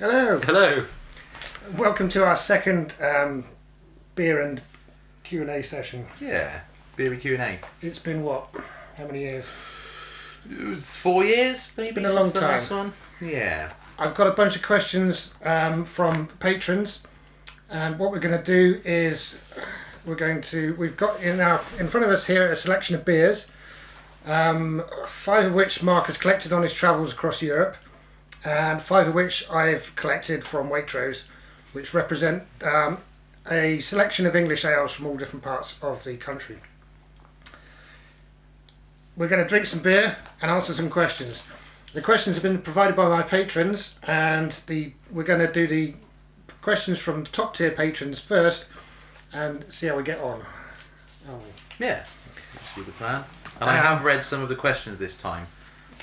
Hello. Hello. Welcome to our second beer and Q&A session. Yeah, beer and Q&A. It's been what? How many years? It was 4 years, maybe. It's been a long since the time. last one. Yeah. I've got a bunch of questions from patrons, and what we're going to do is we've got in front of us here a selection of beers, 5 of which Mark has collected on his travels across Europe, and 5 of which I've collected from Waitrose, which represent a selection of English ales from all different parts of the country. We're going to drink some beer and answer some questions. The questions have been provided by my patrons, and we're going to do the questions from the top tier patrons first and see how we get on. Yeah, that's the plan. And I have read some of the questions this time,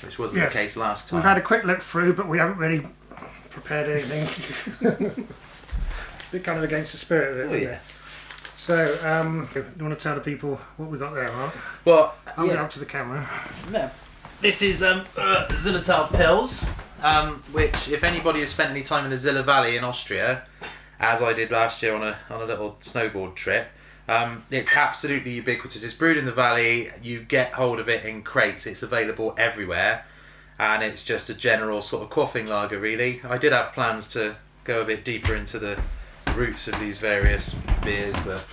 which wasn't the case last time. We've had a quick look through, but we haven't really prepared anything. Bit kind of against the spirit of it. Oh, yeah. So, you want to tell the people what we got there, Mark? Well, I'll get up to the camera. No. This is Zillertal Pils, which, if anybody has spent any time in the Ziller Valley in Austria, as I did last year on a little snowboard trip, it's absolutely ubiquitous. It's brewed in the valley. You get hold of it in crates. It's available everywhere, and it's just a general sort of quaffing lager, really. I did have plans to go a bit deeper into the roots of these various beers, but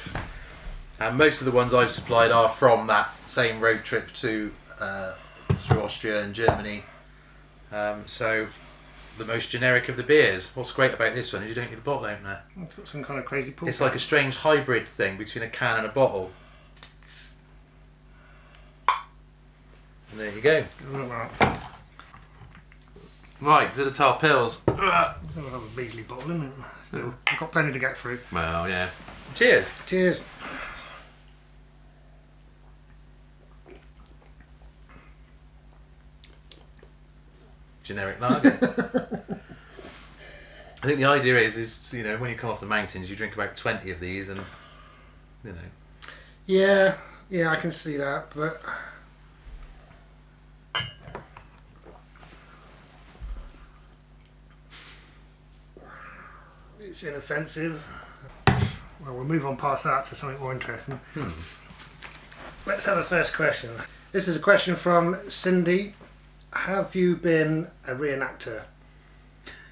most of the ones I've supplied are from that same road trip to through Austria and Germany. So the most generic of the beers. What's great about this one is you don't need a bottle opener. It's got some kind of crazy pull. It's like a strange hybrid thing between a can and a bottle. And there you go. Right, Zillertal Pils. I'll have a measly bottle, isn't it? So I've got plenty to get through. Well, yeah. Cheers. Cheers. Generic lager. I think the idea is when you come off the mountains, you drink about 20 of these, and Yeah, I can see that, but it's inoffensive. Well, we'll move on past that to something more interesting. Let's have a first question. This is a question from Cindy. Have you been a reenactor?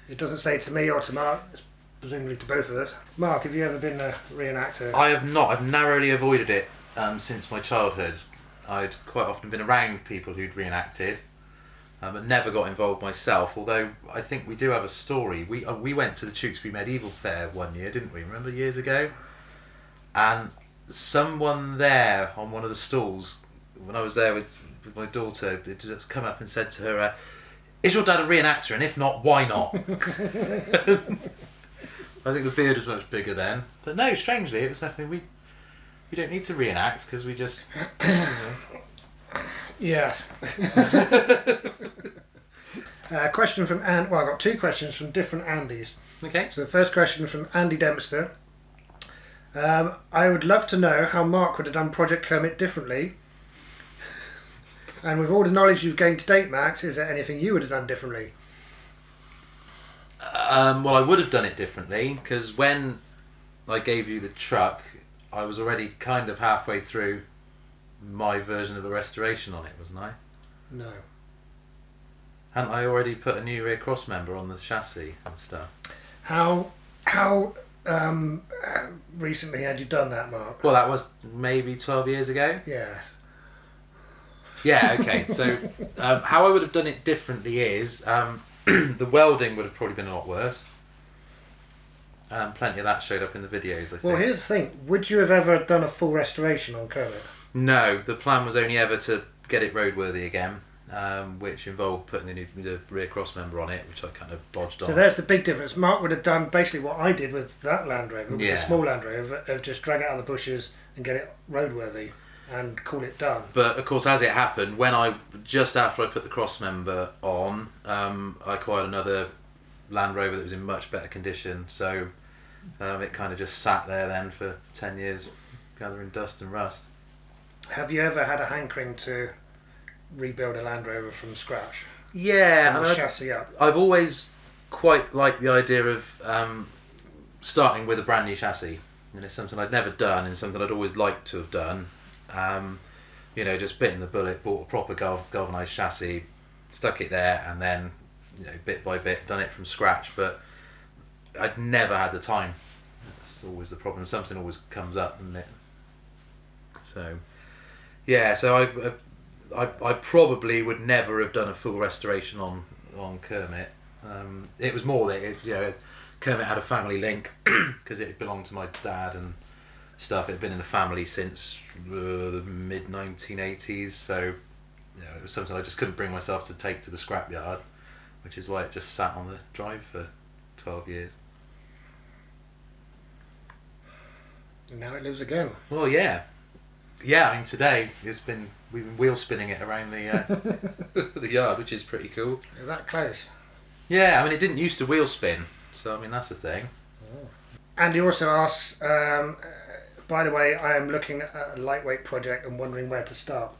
It doesn't say to me or to Mark, it's presumably to both of us. Mark, have you ever been a reenactor? I have not. I've narrowly avoided it since my childhood. I'd quite often been around people who'd reenacted, but never got involved myself, although I think we do have a story. We went to the Tewkesbury Medieval Fair one year, didn't we? Remember, years ago? And someone there on one of the stalls, when I was there with my daughter, it just come up and said to her, is your dad a reenactor, and if not, why not? I think the beard was much bigger then, but no, strangely it was definitely we don't need to reenact because we just Yeah. Question from I've got 2 questions from different Andys. Okay. So the first question from Andy Dempster. I would love to know how Mark would have done Project Kermit differently. And with all the knowledge you've gained to date, Max, is there anything you would have done differently? Well, I would have done it differently, because when I gave you the truck, I was already kind of halfway through my version of a restoration on it, wasn't I? No. Hadn't I already put a new rear cross member on the chassis and stuff? How recently had you done that, Mark? Well, that was maybe 12 years ago. Yeah. Yeah, okay. So how I would have done it differently is the welding would have probably been a lot worse. Plenty of that showed up in the videos, I think. Well, here's the thing. Would you have ever done a full restoration on Kermit? No, the plan was only ever to get it roadworthy again, which involved putting the rear cross member on it, which I kind of bodged on. So there's the big difference. Mark would have done basically what I did with that Land Rover, with the small Land Rover, of just drag it out of the bushes and get it roadworthy and call it done. But of course, as it happened, just after I put the cross member on, I acquired another Land Rover that was in much better condition, so it kind of just sat there then for 10 years gathering dust and rust. Have you ever had a hankering to rebuild a Land Rover from scratch? Yeah, From the chassis up? I've always quite like the idea of starting with a brand new chassis. You know, something I'd never done and something I'd always liked to have done. You know, just bitten the bullet, bought a proper galvanised chassis, stuck it there, and then, you know, bit by bit done it from scratch. But I'd never had the time. That's always the problem. Something always comes up, doesn't it? So, yeah. So I probably would never have done a full restoration on Kermit. It was more that Kermit had a family link because it belonged to my dad and stuff. It had been in the family since the mid 1980s, so it was something I just couldn't bring myself to take to the scrapyard, which is why it just sat on the drive for 12 years. And now it lives again. Well, yeah. I mean, today we've been wheel spinning it around the the yard, which is pretty cool. You're that close. Yeah, I mean, it didn't used to wheel spin, so I mean that's the thing. Oh. And he also asks, by the way, I am looking at a lightweight project and wondering where to start.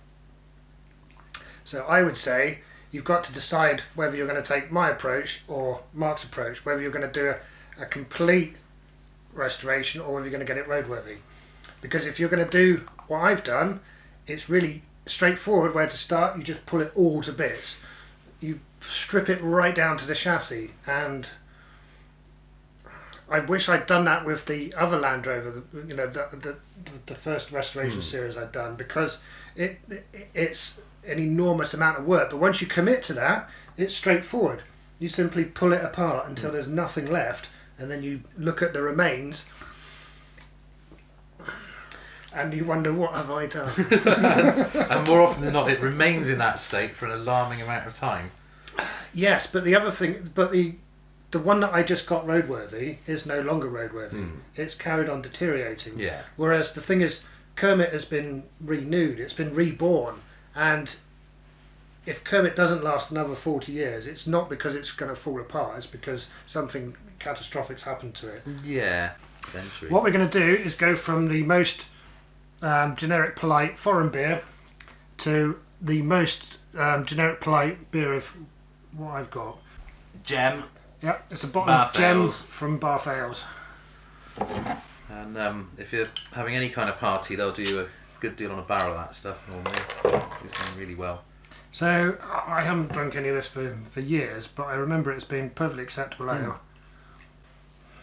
So I would say you've got to decide whether you're going to take my approach or Mark's approach, whether you're going to do a complete restoration or whether you're going to get it roadworthy. Because if you're going to do what I've done, it's really straightforward where to start. You just pull it all to bits. You strip it right down to the chassis, and I wish I'd done that with the other Land Rover, the first restoration series I'd done, because it's an enormous amount of work. But once you commit to that, it's straightforward. You simply pull it apart until there's nothing left, and then you look at the remains and you wonder, what have I done? And more often than not, it remains in that state for an alarming amount of time. Yes, but the other thing, the one that I just got roadworthy is no longer roadworthy. It's carried on deteriorating. Yeah. Whereas the thing is, Kermit has been renewed, it's been reborn, and if Kermit doesn't last another 40 years, it's not because it's going to fall apart, it's because something catastrophic's happened to it. Yeah, essentially. What we're going to do is go from the most generic polite foreign beer to the most generic polite beer of what I've got. Gem. Yep, it's a bottle of Gem Ales. from Bath Ales. And if you're having any kind of party, they'll do a good deal on a barrel of that stuff normally. It's going really well. So I haven't drunk any of this for years, but I remember it's been perfectly acceptable ale.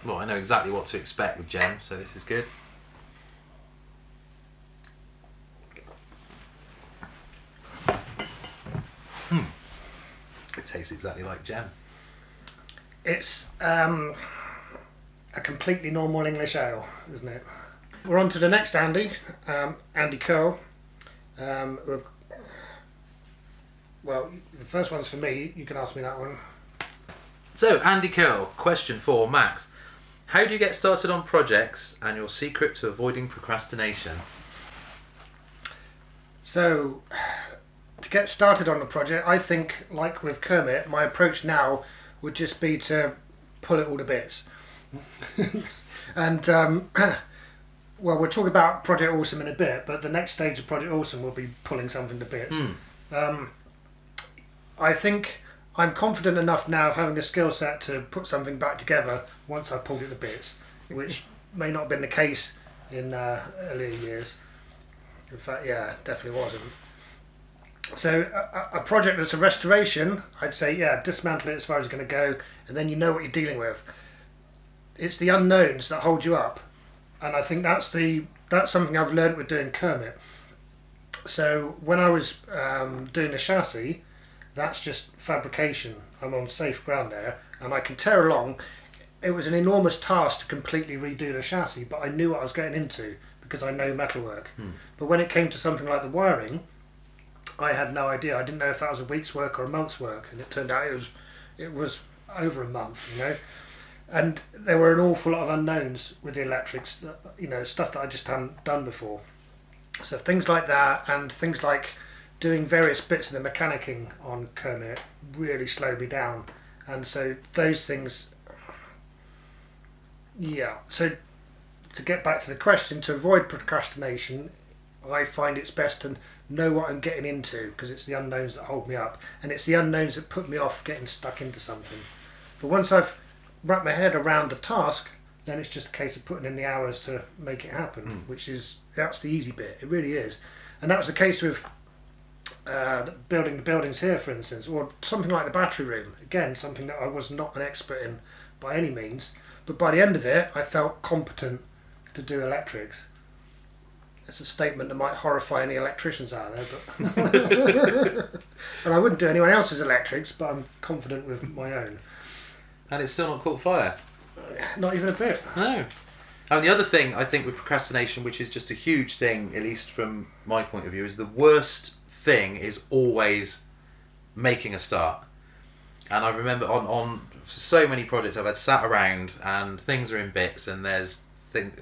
Well, I know exactly what to expect with Gem, so this is good. It tastes exactly like Gem. It's a completely normal English ale, isn't it? We're on to the next Andy, Andy Curl. Well, the first one's for me. You can ask me that one. So, Andy Curl, question for Max. How do you get started on projects and your secret to avoiding procrastination? So, to get started on the project, I think, like with Kermit, my approach now would just be to pull it all to bits. And, well, we'll talk about Project Awesome in a bit, but the next stage of Project Awesome will be pulling something to bits. I think I'm confident enough now of having the skill set to put something back together once I've pulled it to bits, which may not have been the case in earlier years. In fact, yeah, definitely wasn't. So a project that's a restoration, I'd say, yeah, dismantle it as far as it's going to go, and then you know what you're dealing with. It's the unknowns that hold you up, and I think that's something I've learned with doing Kermit. So when I was doing the chassis, that's just fabrication. I'm on safe ground there, and I can tear along. It was an enormous task to completely redo the chassis, but I knew what I was getting into because I know metalwork. But when it came to something like the wiring, I had no idea. I didn't know if that was a week's work or a month's work, and it turned out it was over a month, And there were an awful lot of unknowns with the electrics, stuff that I just hadn't done before. So things like that, and things like doing various bits of the mechanicking on Kermit really slowed me down. And so those things, yeah. So to get back to the question, to avoid procrastination, I find it's best to know what I'm getting into, because it's the unknowns that hold me up, and it's the unknowns that put me off getting stuck into something. But once I've wrapped my head around the task, then it's just a case of putting in the hours to make it happen, that's the easy bit. It really is. And that was the case with building the buildings here, for instance, or something like the battery room. Again, something that I was not an expert in by any means, but by the end of it, I felt competent to do electrics. It's a statement that might horrify any electricians out there, but and I wouldn't do anyone else's electrics, but I'm confident with my own. And it's still not caught fire? Not even a bit. No. And the other thing I think with procrastination, which is just a huge thing, at least from my point of view, is the worst thing is always making a start. And I remember on so many projects I've had sat around and things are in bits, and there's things.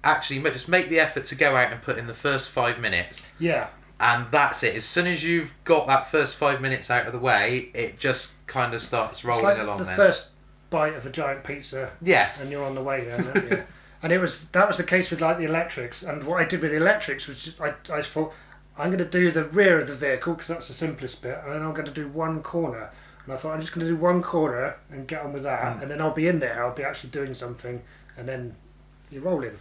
Actually, just make the effort to go out and put in the first 5 minutes. Yeah. And that's it. As soon as you've got that first 5 minutes out of the way, it just kind of starts rolling along. The first bite of a giant pizza. Yes. And you're on the way then, aren't you? And that was the case with like the electrics. And what I did with the electrics was just I thought I'm going to do the rear of the vehicle because that's the simplest bit, and then I'm going to do one corner. And I thought I'm just going to do one corner and get on with that, and then I'll be in there. I'll be actually doing something, and then you're rolling.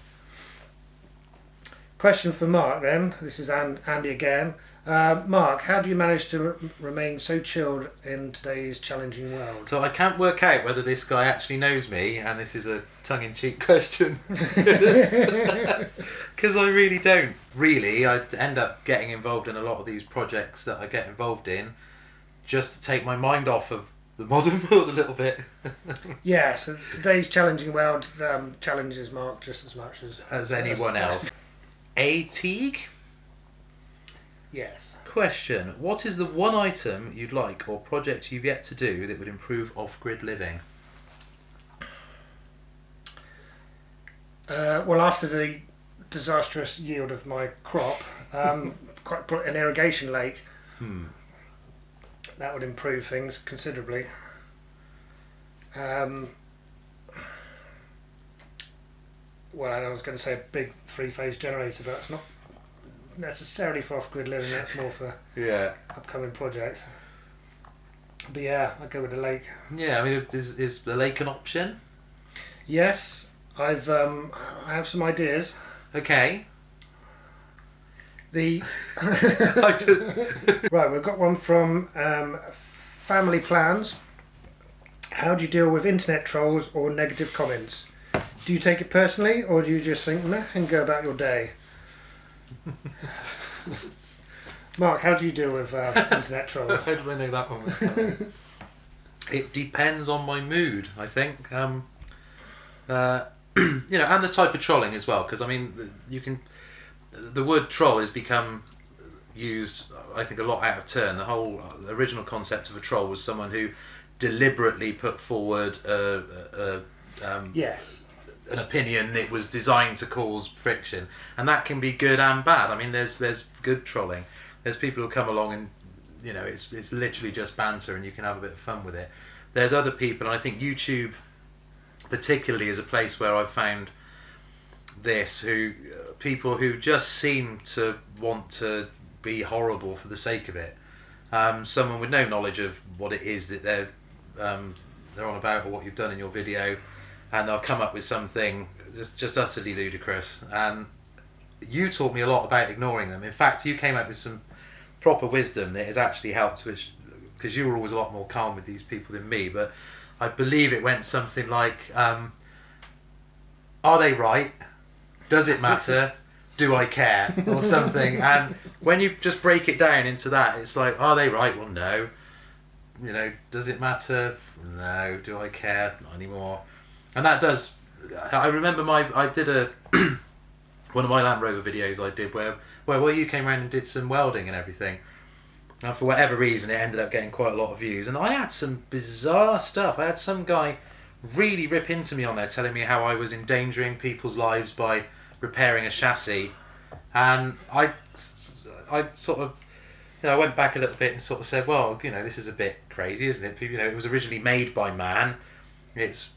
Question for Mark then. This is Andy again. Mark, how do you manage to remain so chilled in today's challenging world? So I can't work out whether this guy actually knows me, and this is a tongue-in-cheek question, because I really don't. Really, I end up getting involved in a lot of these projects that I get involved in just to take my mind off of the modern world a little bit. Yeah, so today's challenging world challenges Mark just as much as anyone else. A Teague? Yes. Question: what is the one item you'd like or project you've yet to do that would improve off-grid living? Well, after the disastrous yield of my crop, put an irrigation lake. That would improve things considerably. Well, I was going to say a big 3-phase generator, but that's not necessarily for off-grid living. That's more for upcoming projects. But yeah, I'd go with the lake. Yeah, I mean, is the lake an option? Yes, I have some ideas. Okay. Right, we've got one from Family Plans. How do you deal with internet trolls or negative comments? Do you take it personally, or do you just think, nah, and go about your day? Mark, how do you deal with internet trolls? How do I know that one? It depends on my mood, I think. And the type of trolling as well, because I mean, the word troll has become used, I think, a lot out of turn. The whole original concept of a troll was someone who deliberately put forward an opinion that was designed to cause friction, and that can be good and bad. I mean, there's good trolling. There's people who come along and it's literally just banter, and you can have a bit of fun with it. There's other people, and I think YouTube particularly is a place where I've found this, people who just seem to want to be horrible for the sake of it. Someone with no knowledge of what it is that they're on about, or what you've done in your video, and they'll come up with something just utterly ludicrous. And you taught me a lot about ignoring them. In fact, you came up with some proper wisdom that has actually helped, because you were always a lot more calm with these people than me. But I believe it went something like, are they right? Does it matter? Do I care? Or something. And when you just break it down into that, it's like, are they right? Well, no. Does it matter? No. Do I care? Not anymore. And that does. I remember I did one of my Land Rover videos I did where you came around and did some welding and everything. And for whatever reason, it ended up getting quite a lot of views. And I had some bizarre stuff. I had some guy really rip into me on there, telling me how I was endangering people's lives by repairing a chassis. And I sort of, I went back a little bit and sort of said, well, this is a bit crazy, isn't it? It was originally made by man. It's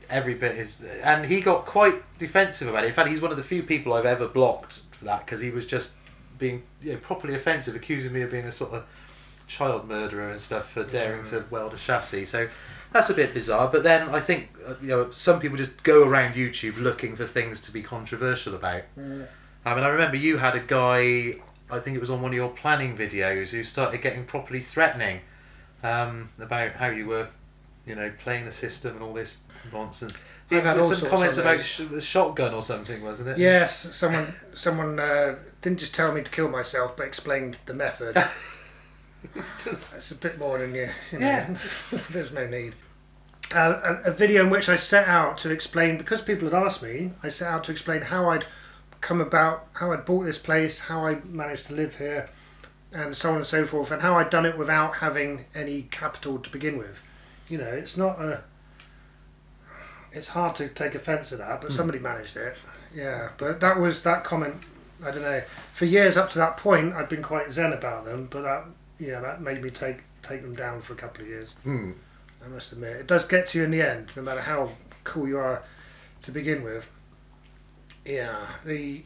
every bit is, and he got quite defensive about it. In fact, he's one of the few people I've ever blocked for that, because he was just being properly offensive, accusing me of being a sort of child murderer and stuff for daring to weld a chassis. So That's a bit bizarre, but then I think some people just go around YouTube looking for things to be controversial about. I mean, I remember you had a guy, I think it was on one of your planning videos, who started getting properly threatening about how you were, playing the system and all this nonsense. I've had all some sorts comments of about those. the shotgun or something, wasn't it? Yes, someone didn't just tell me to kill myself, but explained the method. It's a bit more than you know. Yeah. There's no need. A video in which I set out to explain, because people had asked me, I set out to explain how I'd come about, how I'd bought this place, how I managed to live here, and so on and so forth, and how I'd done it without having any capital to begin with. It's not a... It's hard to take offence at that, but somebody managed it. Yeah, but that comment, I don't know. For years up to that point, I'd been quite zen about them, but that made me take them down for a couple of years. I must admit, it does get to you in the end, no matter how cool you are to begin with. Yeah, and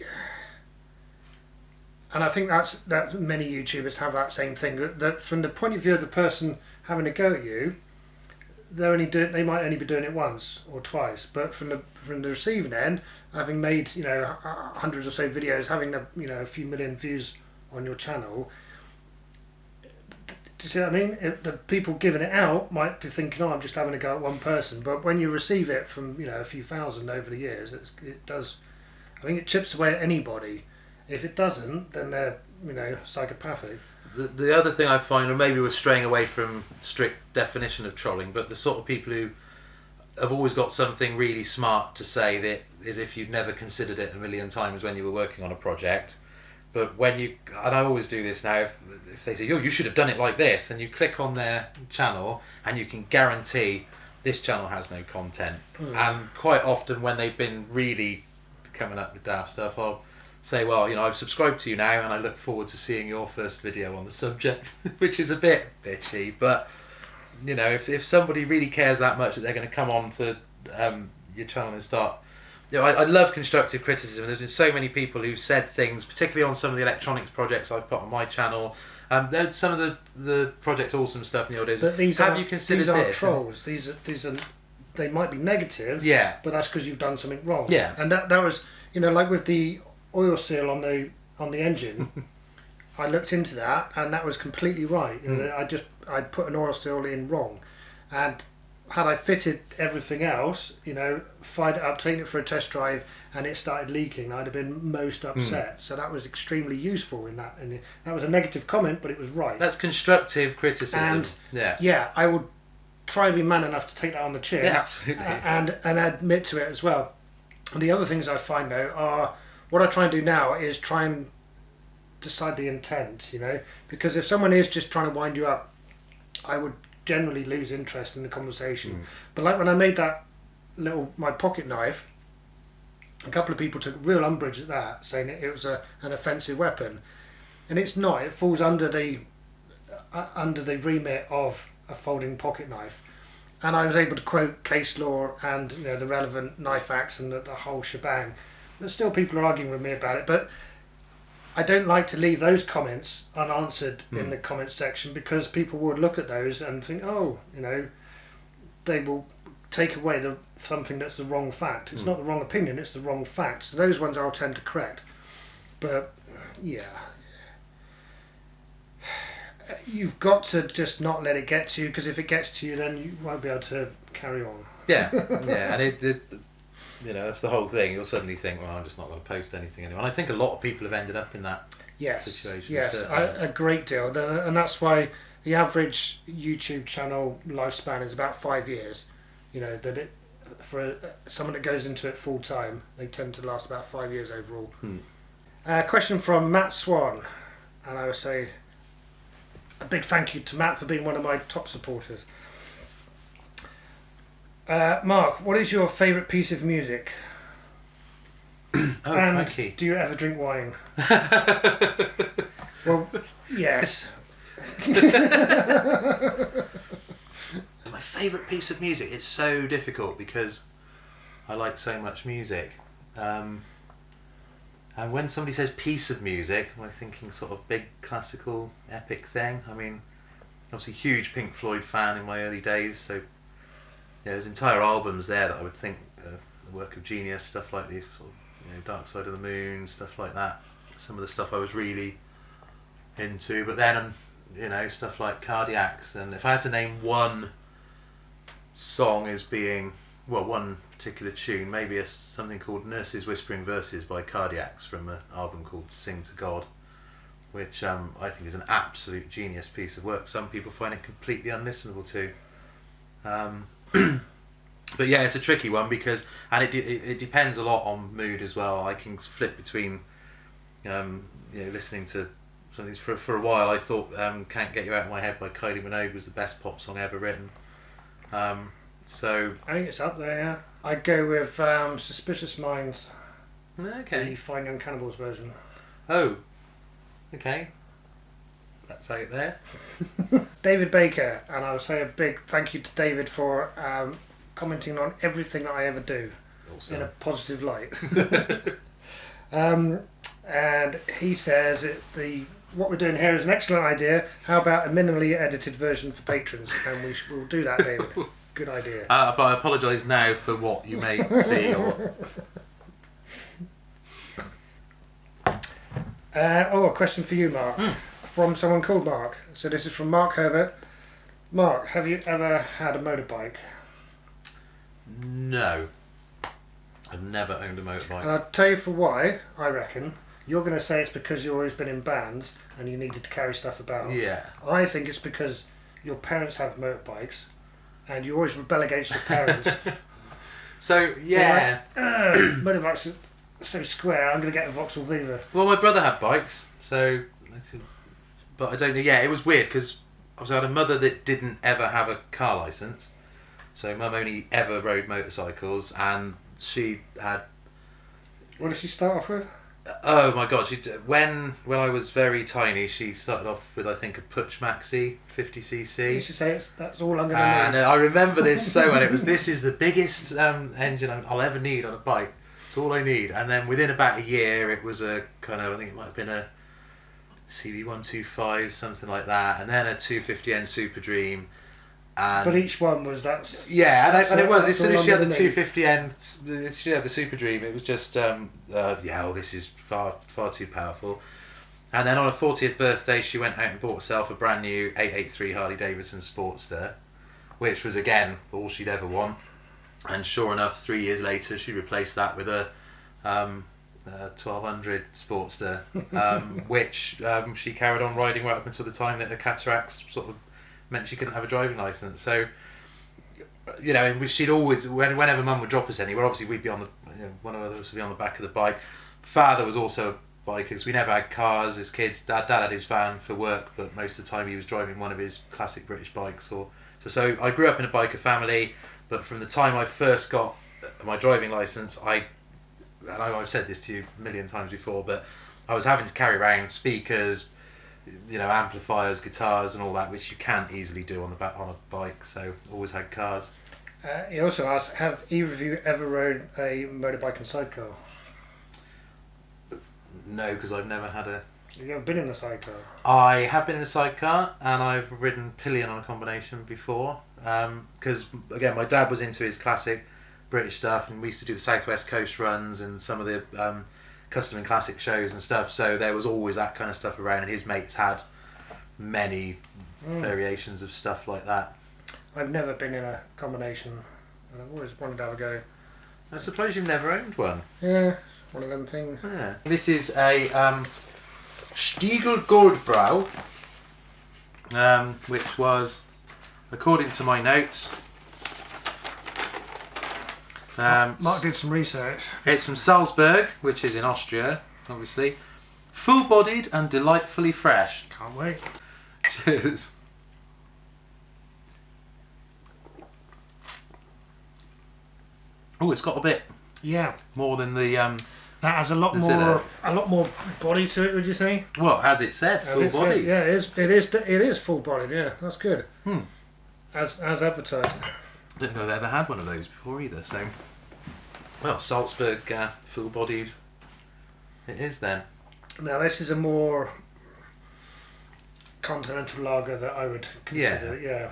I think that many YouTubers have that same thing. That from the point of view of the person having a go at you, they might only be doing it once or twice, but from the receiving end, having made hundreds or so videos, having a few million views on your channel. Do you see what I mean? The people giving it out might be thinking, "Oh, I'm just having a go at one person," but when you receive it from a few thousand over the years, it does. I think it chips away at anybody. If it doesn't, then they're psychopathic. The other thing I find, or maybe we're straying away from strict definition of trolling, but the sort of people who have always got something really smart to say that is if you've never considered it a million times when you were working on a project. But and I always do this now, if they say, you should have done it like this, and you click on their channel and you can guarantee this channel has no content. And quite often when they've been really coming up with daft stuff, I'll say, well, I've subscribed to you now and I look forward to seeing your first video on the subject, which is a bit bitchy, but if somebody really cares that much that they're going to come on to your channel and start... I love constructive criticism. There's been so many people who've said things, particularly on some of the electronics projects I've put on my channel. There's some of the Project Awesome stuff in the old days. But you considered these aren't this? trolls. These are they might be negative. Yeah. But that's because you've done something wrong. Yeah. And that was like with the oil seal on the engine. I looked into that and that was completely right. I put an oil seal in wrong, and had I fitted everything else, fired it up, taken it for a test drive, and it started leaking, I'd have been most upset. So that was extremely useful in that. And that was a negative comment, but it was right. That's constructive criticism. And I would try and be man enough to take that on the chin. Yeah, absolutely. And admit to it as well. And the other things I find though are, what I try and do now is try and decide the intent, because if someone is just trying to wind you up, I would generally lose interest in the conversation. But like when I made that my pocket knife, a couple of people took real umbrage at that, saying it was an offensive weapon, and it's not. It falls under the remit of a folding pocket knife, and I was able to quote case law and the relevant knife acts and the whole shebang. But still, people are arguing with me about it. But I don't like to leave those comments unanswered in the comments section, because people would look at those and think, they will take away something that's the wrong fact. It's not the wrong opinion, it's the wrong fact. So those ones I'll tend to correct. But yeah, you've got to just not let it get to you, because if it gets to you, then you won't be able to carry on. Yeah, and that's the whole thing. You'll suddenly think, well, I'm just not going to post anything anymore. And I think a lot of people have ended up in that situation. Yes, a great deal. And that's why the average YouTube channel lifespan is about 5 years. For someone that goes into it full time, they tend to last about 5 years overall. Question from Matt Swan, and I would say a big thank you to Matt for being one of my top supporters. Mark, what is your favourite piece of music? Thank you. Do you ever drink wine? Well, yes. My favourite piece of music, it's so difficult because I like so much music. And when somebody says piece of music, am I thinking sort of big classical epic thing? I mean, obviously huge Pink Floyd fan in my early days, so there's entire albums there that I would think the work of genius, stuff like the sort of, Dark Side of the Moon, stuff like that. Some of the stuff I was really into, but then stuff like Cardiacs, and if I had to name one song as being, well, one particular tune, maybe something called Nurses Whispering Verses by Cardiacs from an album called Sing to God, which I think is an absolute genius piece of work. Some people find it completely unlistenable to. But yeah, it's a tricky one because, and it depends a lot on mood as well. I can flip between listening to something for a while. I thought Can't Get You Out of My Head by Kylie Minogue was the best pop song ever written. So I think it's up there. Yeah, I'd go with Suspicious Minds. Okay. The Fine Young Cannibals version. Oh, okay. That's out there. David Baker, and I would say a big thank you to David for commenting on everything that I ever do in a positive light. And he says what we're doing here is an excellent idea. How about a minimally edited version for patrons? And we'll do that, David. Good idea. But I apologise now for what you may see. A question for you, Mark. From someone called Mark. So this is from Mark Herbert. Mark, have you ever had a motorbike? No. I've never owned a motorbike. And I'll tell you for why, I reckon. You're going to say it's because you've always been in bands and you needed to carry stuff about. Yeah. I think it's because your parents have motorbikes and you always rebel against your parents. So, yeah. So motorbikes are so square, I'm going to get a Vauxhall Viva. Well, my brother had bikes, so... But I don't know, yeah, it was weird because I had a mother that didn't ever have a car licence. So Mum only ever rode motorcycles, and she had... What did she start off with? Oh my god, when I was very tiny, she started off with, I think, a Puch Maxi 50cc. You should say that's all I'm going to And need. I remember this so well. This is the biggest engine I'll ever need on a bike. It's all I need. And then within about a year, it was a kind of, I think it might have been a CB125, something like that, and then a 250N Super Dream. And but each one was that. Yeah, and it was. As that's soon as all she had I'm the gonna need. 250N, she had the Super Dream. It was just, this is far too powerful. And then on her 40th birthday, she went out and bought herself a brand new 883 Harley Davidson Sportster, which was again all she'd ever want. And sure enough, 3 years later, she replaced that with a 1200 Sportster, which she carried on riding right up until the time that her cataracts sort of meant she couldn't have a driving licence. So, she'd always, whenever Mum would drop us anywhere, obviously we'd be on the, one of us would be on the back of the bike. Father was also a biker because we never had cars as kids. Dad had his van for work, but most of the time he was driving one of his classic British bikes. So I grew up in a biker family, but from the time I first got my driving licence, and I've said this to you a million times before, but I was having to carry around speakers, amplifiers, guitars and all that, which you can't easily do on a bike, so always had cars. He also asked, have either of you ever rode a motorbike and sidecar? No, because I've never had a... Have you ever been in a sidecar? I have been in a sidecar, and I've ridden pillion on a combination before, because, again, my dad was into his classic British stuff, and we used to do the South West Coast runs and some of the custom and classic shows and stuff, so there was always that kind of stuff around, and his mates had many variations of stuff like that. I've never been in a combination, and I've always wanted to have a go. I suppose you've never owned one. Yeah, one of them things. Yeah. This is a Stiegel Goldbrau, which was, according to my notes, Mark did some research. it's from Salzburg, which is in Austria, obviously. Full-bodied and delightfully fresh. Can't wait. Cheers. Oh, it's got a bit Yeah, more than the that has a lot more body to it. Would you say? well, as it said, full As it body. says, yeah, it is full bodied. Yeah, that's good. Hmm. As advertised. I don't know if I've ever had one of those before either. So, well, Salzburg full-bodied. It is then. Now this is a more continental lager that I would consider. Yeah.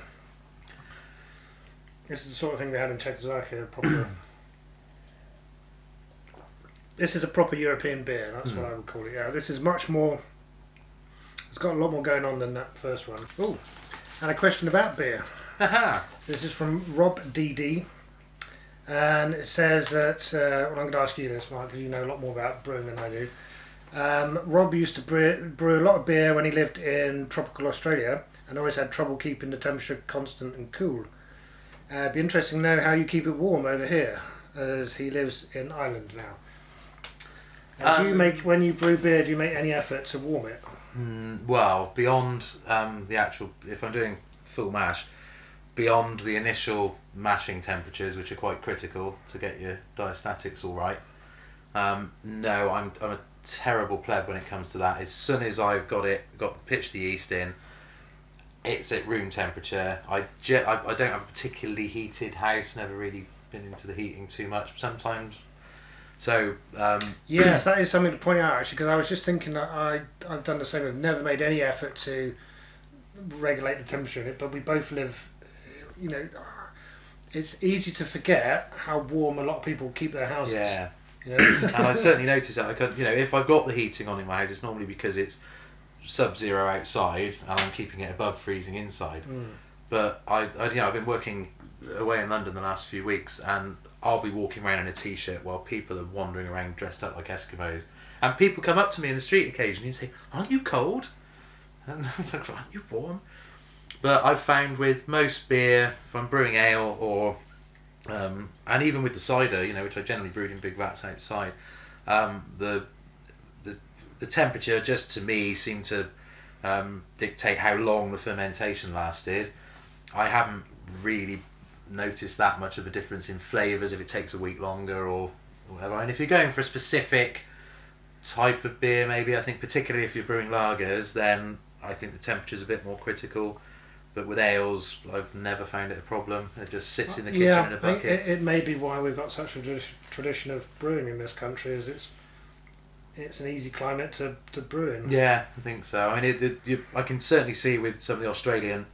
This is the sort of thing we had in Czechoslovakia. Proper. This is a proper European beer. That's what I would call it. Yeah, this is much more. It's got a lot more going on than that first one. Oh, and a question about beer. Aha. This is from Rob DD, and it says that. Well, I'm going to ask you this, Mark, because you know a lot more about brewing than I do. Rob used to brew a lot of beer when he lived in tropical Australia, and always had trouble keeping the temperature constant and cool. It'd be interesting to know how you keep it warm over here, as he lives in Ireland now. Do you make, when you brew beer, do you make any effort to warm it? Well, beyond the actual, if I'm doing full mash, beyond the initial mashing temperatures, which are quite critical to get your diastatics all right. No, I'm a terrible pleb when it comes to that. As soon as I've pitched the yeast in, it's at room temperature. I don't have a particularly heated house. Never really been into the heating too much. Sometimes. So yes, that is something to point out actually, because I was just thinking that I've done the same. I've never made any effort to regulate the temperature in it, but we both live. You know, it's easy to forget how warm a lot of people keep their houses. Yeah. You know? And I certainly notice that. If I've got the heating on in my house, it's normally because it's sub-zero outside and I'm keeping it above freezing inside. But I've been working away in London the last few weeks, and I'll be walking around in a t-shirt while people are wandering around dressed up like Eskimos. And people come up to me in the street occasionally and say, "Aren't you cold?" And I'm like, "Aren't you warm?" But I've found with most beer, if I'm brewing ale or and even with the cider, which I generally brewed in big vats outside, the temperature just to me seemed to dictate how long the fermentation lasted. I haven't really noticed that much of a difference in flavours if it takes a week longer or whatever. And if you're going for a specific type of beer, maybe, I think particularly if you're brewing lagers, then I think the temperature's a bit more critical. But with ales, I've never found it a problem. It just sits in the kitchen in a bucket. It may be why we've got such a tradition of brewing in this country, is it's an easy climate to brew in. Yeah, I think so. I mean, I can certainly see with some of the Australian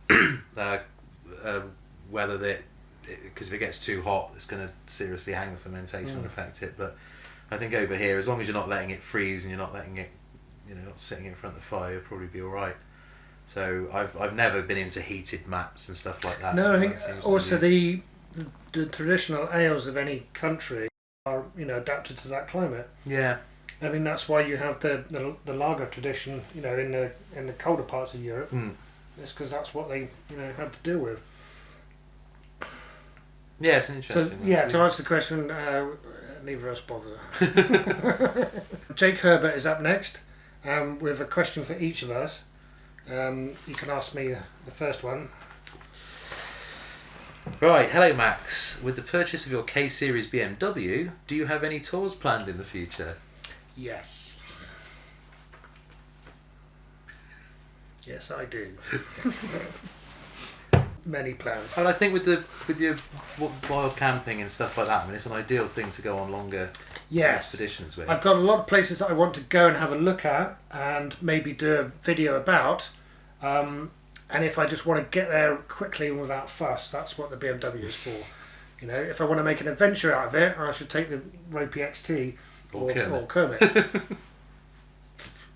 weather that, because if it gets too hot, it's going to seriously hang the fermentation and affect it. But I think over here, as long as you're not letting it freeze and you're not letting it, not sitting in front of the fire, you'll probably be all right. So I've never been into heated mats and stuff like that. No, I think also the traditional ales of any country are adapted to that climate. Yeah. I mean, that's why you have the lager tradition, in the colder parts of Europe. It's because that's what they had to deal with. Yeah, it's interesting. So to answer the question, neither of us bother. Jake Herbert is up next with a question for each of us. You can ask me the first one. Right, hello Max. With the purchase of your K Series BMW, do you have any tours planned in the future? Yes. Yes, I do. Many plans. And I think with your wild camping and stuff like that, I mean, it's an ideal thing to go on longer expeditions with. I've got a lot of places that I want to go and have a look at and maybe do a video about. And if I just want to get there quickly and without fuss, that's what the BMW is for. If I want to make an adventure out of it, I should take the Ropey XT or Kermit.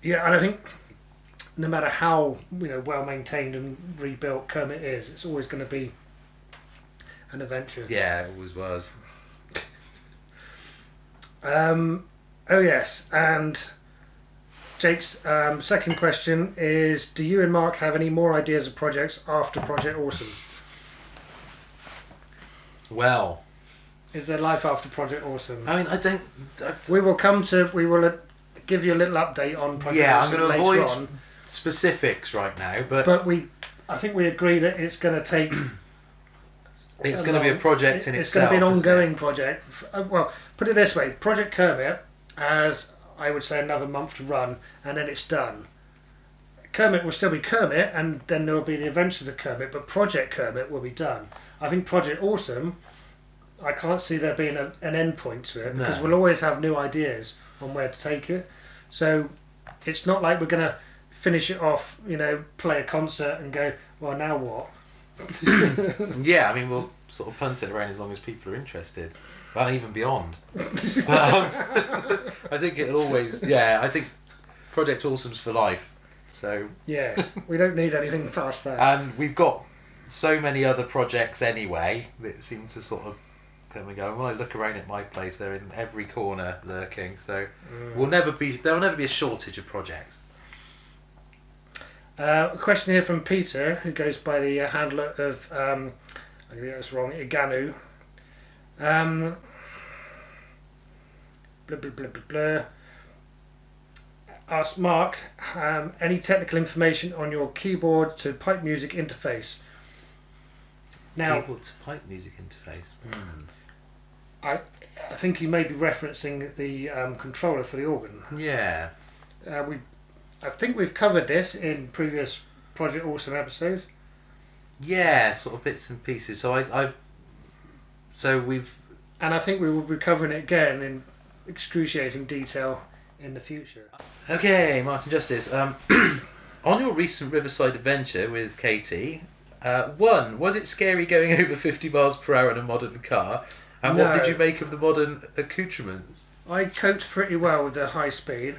Yeah, and I think no matter how well maintained and rebuilt Kermit is, it's always going to be an adventure. Yeah, it always was. Oh yes, and Jake's second question is: do you and Mark have any more ideas of projects after Project Awesome? Well, is there life after Project Awesome? I mean, we will give you a little update on Project Awesome. I'm going to later avoid on. Specifics right now, but I think we agree that it's going to take. It's going to be a project in itself. It's going to be an ongoing project. Well, put it this way: Project Kermit has, I would say, another month to run, and then it's done. Kermit will still be Kermit, and then there will be the Adventures of Kermit, but Project Kermit will be done. I think Project Awesome, I can't see there being an end point to it, because we'll always have new ideas on where to take it. So it's not like we're going to finish it off, play a concert and go, well, now what? Yeah, I mean, sort of punt it around as long as people are interested, and even beyond. But, I think it'll always, I think Project Awesome's for life. So yes, we don't need anything past that. and we've got so many other projects anyway that seem to sort of come and go. And when I look around at my place, they're in every corner lurking. So there'll never be a shortage of projects. A question here from Peter, who goes by the handler of, I'm going to get this wrong, Iganu. Blah, blah, blah, blah, blah. Ask Mark, any technical information on your keyboard to pipe music interface? Now, Keyboard to pipe music interface. I think he may be referencing the controller for the organ. Yeah. I think we've covered this in previous Project Awesome episodes. Yeah, sort of bits and pieces. So and I think we will be covering it again in excruciating detail in the future. Okay, Martin Justice. On your recent Riverside adventure with Katie, was it scary going over 50 miles per hour in a modern car? And No. what did you make of the modern accoutrements? I coped pretty well with the high speed.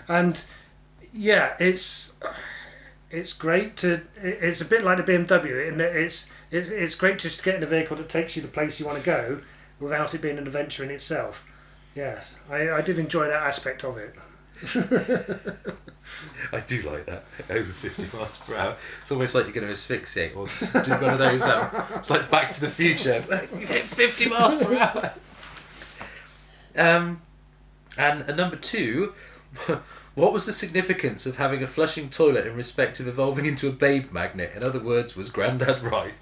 And yeah, it's great to. It's a bit like the BMW in that it's great just to get in a vehicle that takes you the place you want to go without it being an adventure in itself. Yes, I did enjoy that aspect of it. I do like that, over 50 miles per hour. It's almost like you're going to asphyxiate or do one of those, it's like Back to the Future. You hit 50 miles per hour. And number 2, what was the significance of having a flushing toilet in respect of evolving into a babe magnet? In other words, was Grandad right?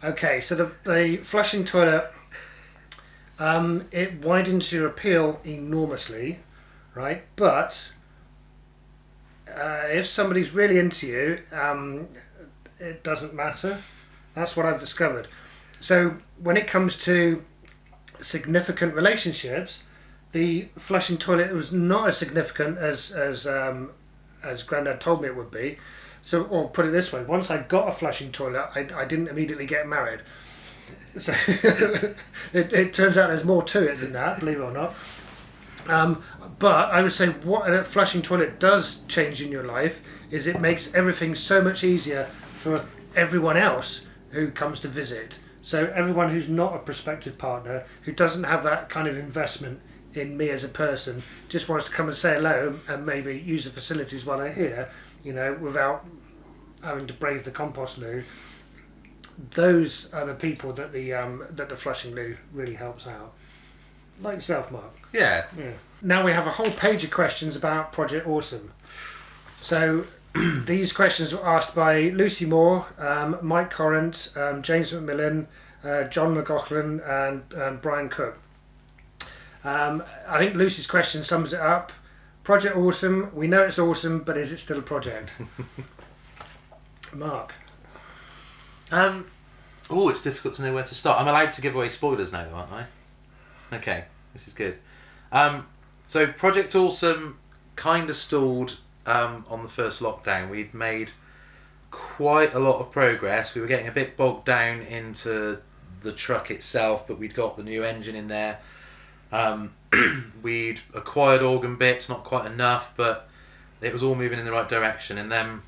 Okay, so the flushing toilet, it widens your appeal enormously, right? But if somebody's really into you, it doesn't matter. That's what I've discovered. So when it comes to significant relationships, the flushing toilet was not as significant as Grandad told me it would be. So, or put it this way, once I got a flushing toilet, I didn't immediately get married. So it turns out there's more to it than that, believe it or not. But I would say what a flushing toilet does change in your life is it makes everything so much easier for everyone else who comes to visit. So everyone who's not a prospective partner, who doesn't have that kind of investment in me as a person, just wants to come and say hello and maybe use the facilities while they're here, without having to brave the compost loo. Those are the people that the flushing loo really helps out. Like yourself, Mark. Yeah. Now we have a whole page of questions about Project Awesome. So these questions were asked by Lucy Moore, Mike Corrant, James McMillan, John McLaughlin and Brian Cook. I think Lucy's question sums it up. Project Awesome, we know it's awesome, but is it still a project? Mark. It's difficult to know where to start. I'm allowed to give away spoilers now, though, aren't I? Okay, this is good. So Project Awesome kind of stalled on the first lockdown. We'd made quite a lot of progress. We were getting a bit bogged down into the truck itself, but we'd got the new engine in there. We'd acquired organ bits, not quite enough, but it was all moving in the right direction. And then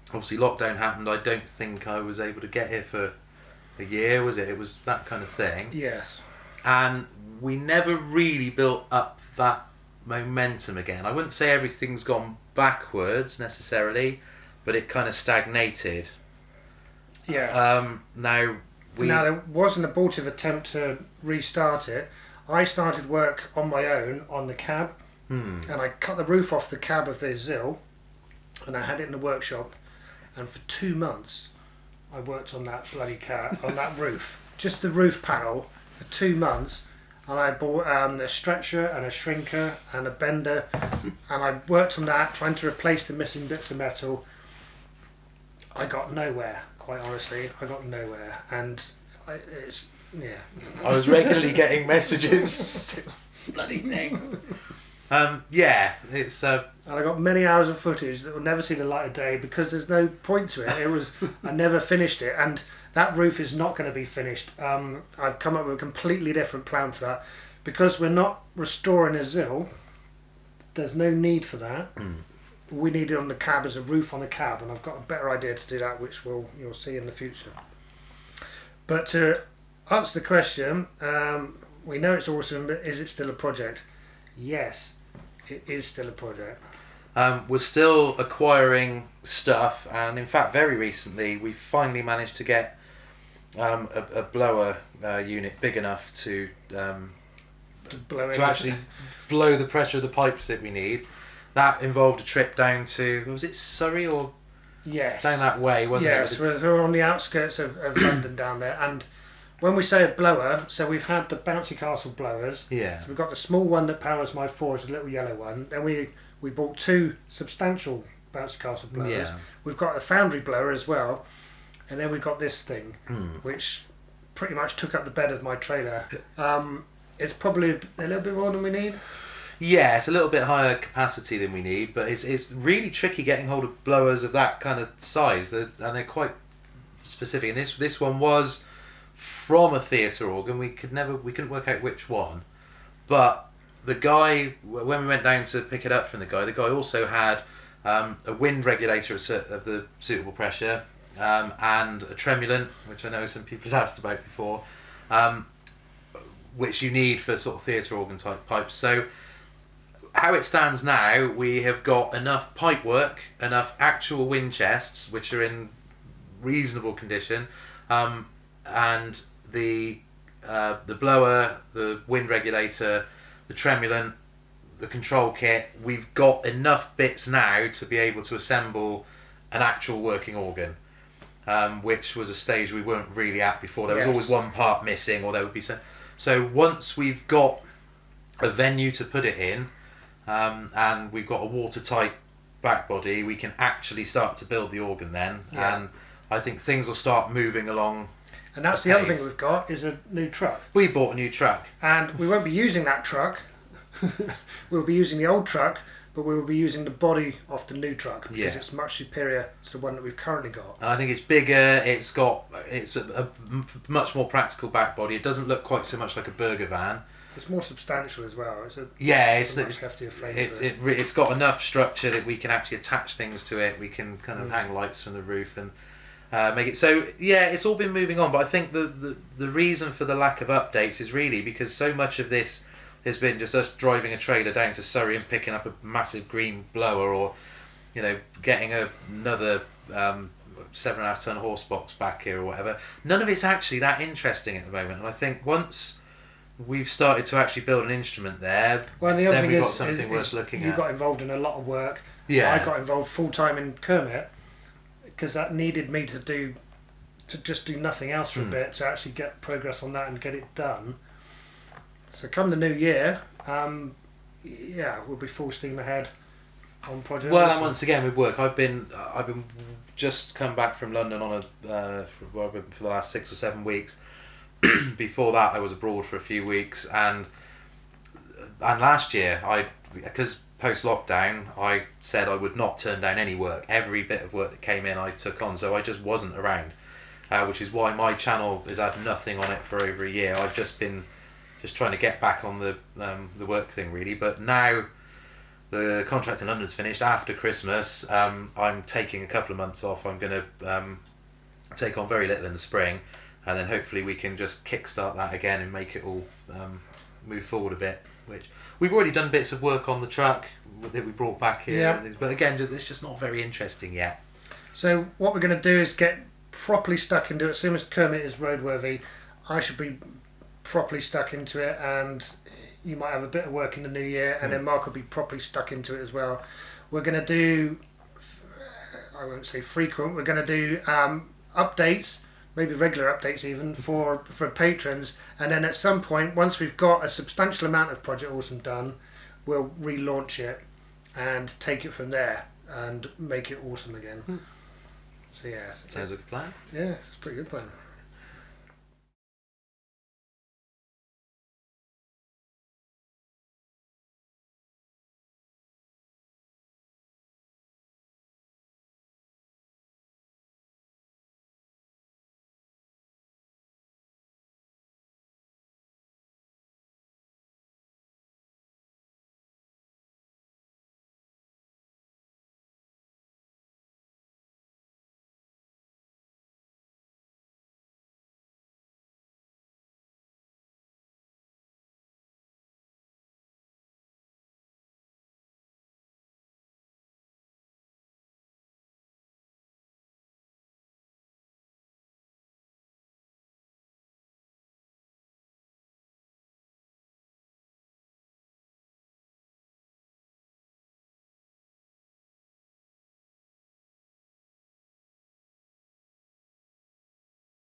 obviously lockdown happened. I don't think I was able to get here for a year, was it? It was that kind of thing. Yes. And we never really built up that momentum again. I wouldn't say everything's gone backwards necessarily, but it kind of stagnated. Yes. Now there was an abortive attempt to restart it. I started work on my own on the cab, and I cut the roof off the cab of the Zill, and I had it in the workshop, and for 2 months I worked on that bloody car on that roof, just the roof panel, for 2 months, and I bought a stretcher and a shrinker and a bender, and I worked on that, trying to replace the missing bits of metal. I got nowhere, quite honestly. I got nowhere, and I was regularly getting messages. Bloody thing. Yeah, it's And I got many hours of footage that will never see the light of day because there's no point to it. I never finished it, and that roof is not going to be finished. I've come up with a completely different plan for that because we're not restoring a ZIL. There's no need for that. We need it on the cab as a roof on the cab, and I've got a better idea to do that, which you'll see in the future. But to answer the question, we know it's awesome, but is it still a project? Yes, it is still a project. We're still acquiring stuff, and in fact, very recently, we finally managed to get a blower unit big enough to actually blow the pressure of the pipes that we need. That involved a trip down to, was it Surrey or yes, down that way, wasn't it? Yes, we're on the outskirts of London down there, and when we say a blower, so we've had the bouncy castle blowers. Yeah. So we've got the small one that powers my forge, the little yellow one. Then we bought 2 substantial bouncy castle blowers. Yeah. We've got a foundry blower as well, and then we've got this thing, which pretty much took up the bed of my trailer. It's probably a little bit more than we need. Yeah, it's a little bit higher capacity than we need, but it's really tricky getting hold of blowers of that kind of size, and they're quite specific. And this one was from a theatre organ. We couldn't work out which one, but the guy, when we went down to pick it up from the guy also had a wind regulator of the suitable pressure, and a tremulant, which I know some people had asked about before, which you need for sort of theatre organ type pipes. So how it stands now, we have got enough pipe work, enough actual wind chests, which are in reasonable condition, and the blower, the wind regulator, the tremulant, the control kit. We've got enough bits now to be able to assemble an actual working organ, which was a stage we weren't really at before. There was always one part missing, or there would be so once we've got a venue to put it in, and we've got a watertight back body, we can actually start to build the organ then. And I think things will start moving along. And that's the other thing we've got, is a new truck. We bought a new truck. And we won't be using that truck. We'll be using the old truck, but we will be using the body of the new truck because it's much superior to the one that we've currently got. And I think it's bigger, it's a much more practical back body. It doesn't look quite so much like a burger van. It's more substantial as well. It's a much heftier frame. It's got enough structure that we can actually attach things to it. We can kind of hang lights from the roof and make it. So yeah, it's all been moving on. But I think the reason for the lack of updates is really because so much of this has been just us driving a trailer down to Surrey and picking up a massive green blower, or getting another 7.5 ton horse box back here or whatever. None of it's actually that interesting at the moment. And I think once we've started to actually build an instrument there, well, the other then thing we've got something worth looking at. You got involved in a lot of work. Yeah. I got involved full time in Kermit because that needed me to just do nothing else for a bit to actually get progress on that and get it done. So come the new year, we'll be full steam ahead on projects. Well, and once again with work, I've been just come back from London on for the last 6 or 7 weeks. Before that, I was abroad for a few weeks, and last year, because post lockdown, I said I would not turn down any work. Every bit of work that came in, I took on. So I just wasn't around, which is why my channel has had nothing on it for over a year. I've just been trying to get back on the work thing really. But now the contract in London's finished. After Christmas, I'm taking a couple of months off. I'm going to take on very little in the spring. And then hopefully we can just kickstart that again and make it all move forward a bit. Which we've already done bits of work on the truck that we brought back here. Yeah. But again, it's just not very interesting yet. So what we're going to do is get properly stuck into it. As soon as Kermit is roadworthy, I should be properly stuck into it, and you might have a bit of work in the new year, and then Mark will be properly stuck into it as well. We're going to do, I won't say frequent, we're going to do updates, maybe regular updates even, for patrons, and then at some point, once we've got a substantial amount of Project Awesome done, we'll relaunch it and take it from there and make it awesome again. So yeah. Sounds like a plan. Yeah, it's a pretty good plan.